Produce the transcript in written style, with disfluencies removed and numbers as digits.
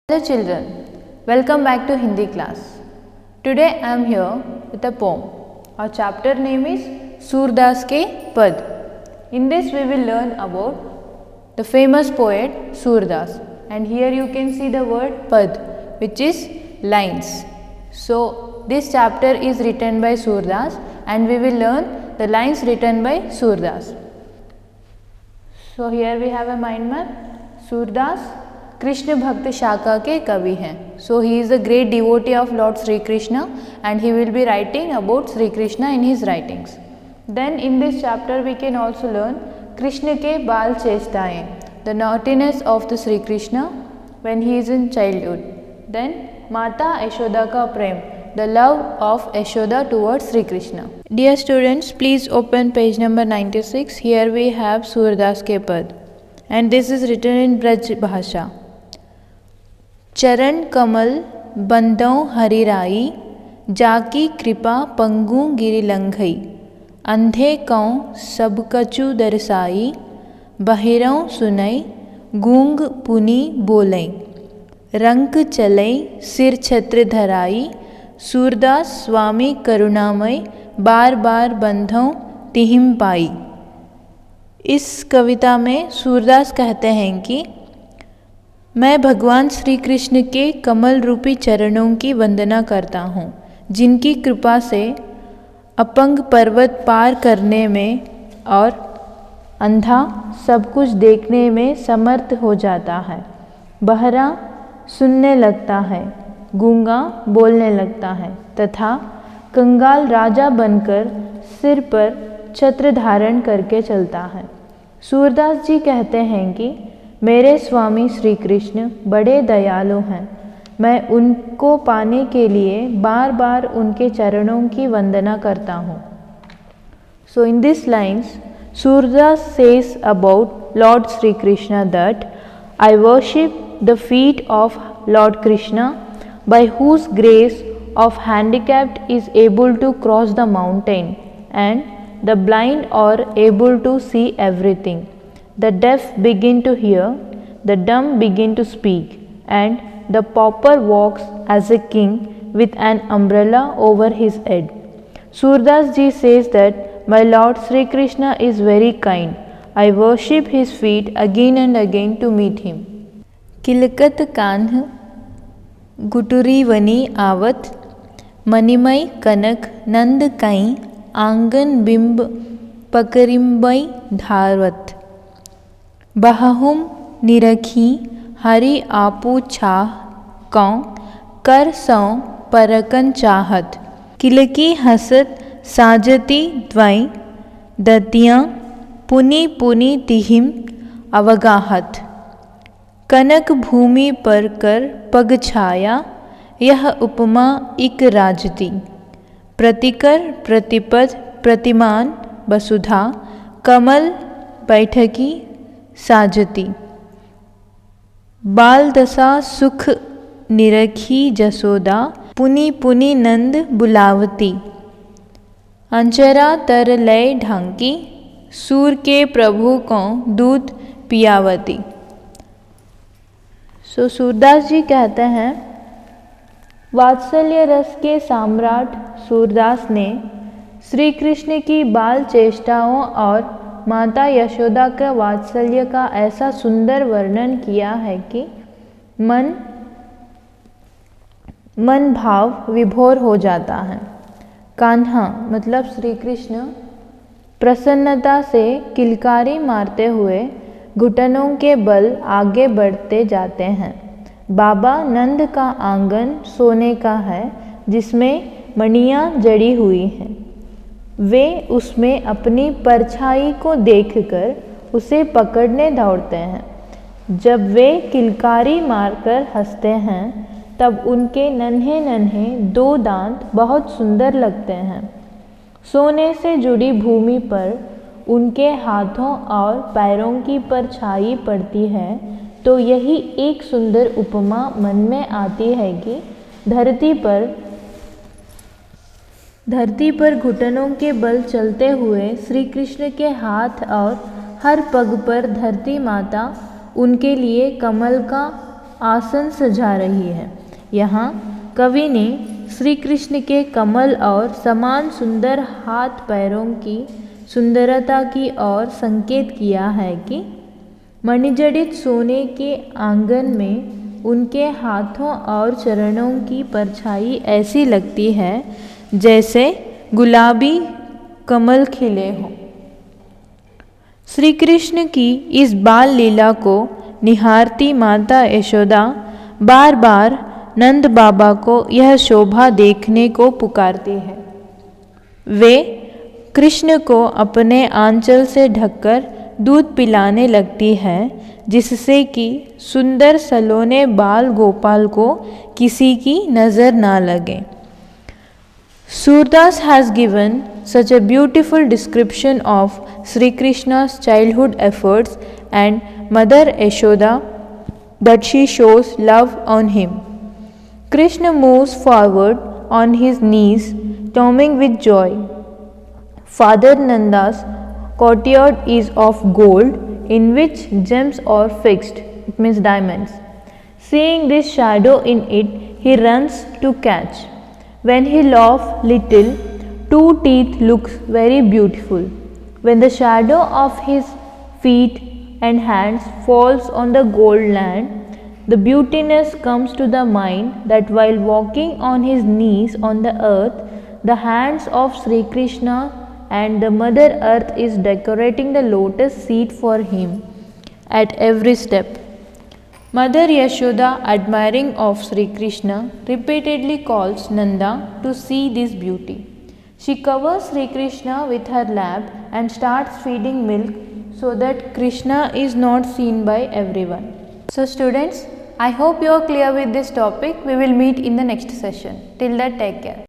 Hello children, welcome back to Hindi class. Today I am here with a poem. Our chapter name is Surdas Ke Pad. In this we will learn about the famous poet Surdas, and here you can see the word Pad, which is lines. So this chapter is written by Surdas and we will learn the lines written by Surdas. So here we have a mind map. Surdas Krishna भक्त शाखा के कवि हैं. So he is a great devotee of Lord Shri Krishna and he will be writing about Shri Krishna in his writings. Then in this chapter we can also learn Krishna के बाल चेष्टाएँ, the naughtiness of the Shri Krishna when he is in childhood. Then माता यशोदा का प्रेम, the love of Yashoda towards Shri Krishna. Dear students, please open page number 96. Here we have Surdas के पद and this is written in Braj भाषा. चरण कमल बंदों हरिराई, जाकी कृपा पंगु गिरि लंघई. अंधे कौं सब कछु दरसाई, बहिरों सुनई गूंग पुनि बोलई. रंक चलई सिर छत्र धराई, सूरदास स्वामी करुणामय. बार बार बंधों तिहिम पाई. इस कविता में सूरदास कहते हैं कि मैं भगवान श्री कृष्ण के कमल रूपी चरणों की वंदना करता हूँ, जिनकी कृपा से अपंग पर्वत पार करने में और अंधा सब कुछ देखने में समर्थ हो जाता है, बहरा सुनने लगता है, गूंगा बोलने लगता है तथा कंगाल राजा बनकर सिर पर छत्र धारण करके चलता है. सूरदास जी कहते हैं कि मेरे स्वामी श्री कृष्ण बड़े दयालु हैं. मैं उनको पाने के लिए बार बार उनके चरणों की वंदना करता हूँ. So in this lines Surdas says about Lord Shri Krishna that I worship the feet of Lord Krishna by whose grace of handicapped is able to cross the mountain and the blind are able to see everything. The deaf begin to hear, the dumb begin to speak, and the pauper walks as a king with an umbrella over his head. Surdas ji says that my Lord Sri Krishna is very kind. I worship his feet again and again to meet him. किलकत कान्ह गुटुरी वनी आवत, मणिमय कनक नंद कई आंगन बिंब पकरिम्बई धारवत. बहहुम निरखी हरि आपू छाह, कौं कर सौ परकन चाहत. किलकी हसत साजती द्वै, दतियाँ पुनि पुनि तिहिम अवगाहत. कनक भूमि पर कर पग छाया, यह उपमा इक राजती. प्रतिकर प्रतिपद प्रतिमान वसुधा, कमल बैठकी साजती. बाल दशा सुख निरखी जसोदा, पुनि पुनि नंद बुलावती. अंचरा तर लय ढांकी, सूर के प्रभु को दूध पियावती. सो सूरदास जी कहते हैं वात्सल्य रस के सम्राट सूरदास ने श्री कृष्ण की बाल चेष्टाओं और माता यशोदा का वात्सल्य का ऐसा सुंदर वर्णन किया है कि मन भाव विभोर हो जाता है. कान्हा मतलब श्री कृष्ण प्रसन्नता से किलकारी मारते हुए घुटनों के बल आगे बढ़ते जाते हैं. बाबा नंद का आंगन सोने का है, जिसमें मणियाँ जड़ी हुई हैं. वे उसमें अपनी परछाई को देखकर उसे पकड़ने दौड़ते हैं. जब वे किलकारी मारकर हंसते हैं तब उनके नन्हे नन्हे 2 दांत बहुत सुंदर लगते हैं. सोने से जुड़ी भूमि पर उनके हाथों और पैरों की परछाई पड़ती है, तो यही एक सुंदर उपमा मन में आती है कि धरती पर घुटनों के बल चलते हुए श्री कृष्ण के हाथ और हर पग पर धरती माता उनके लिए कमल का आसन सजा रही है। यहाँ कवि ने श्री कृष्ण के कमल और समान सुंदर हाथ पैरों की सुंदरता की ओर संकेत किया है कि मणिजड़ित सोने के आंगन में उनके हाथों और चरणों की परछाई ऐसी लगती है जैसे गुलाबी कमल खिले हों। श्री कृष्ण की इस बाल लीला को निहारती माता यशोदा बार बार नंद बाबा को यह शोभा देखने को पुकारती है। वे कृष्ण को अपने आंचल से ढककर दूध पिलाने लगती है, जिससे कि सुंदर सलोने बाल गोपाल को किसी की नज़र ना लगे। Surdas has given such a beautiful description of Sri Krishna's childhood efforts and Mother Yashoda that she shows love on him. Krishna moves forward on his knees, tomming with joy. Father Nanda's courtyard is of gold, in which gems are fixed, it means diamonds. Seeing this shadow in it, he runs to catch. When he laughs little, two teeth look very beautiful. When the shadow of his feet and hands falls on the gold land, the beautiness comes to the mind that while walking on his knees on the earth, the hands of Sri Krishna and the Mother Earth is decorating the lotus seat for him at every step. Mother Yashoda, admiring of Sri Krishna, repeatedly calls Nanda to see this beauty. She covers Sri Krishna with her lap and starts feeding milk so that Krishna is not seen by everyone. So students, I hope you are clear with this topic. We will meet in the next session. Till that, take care.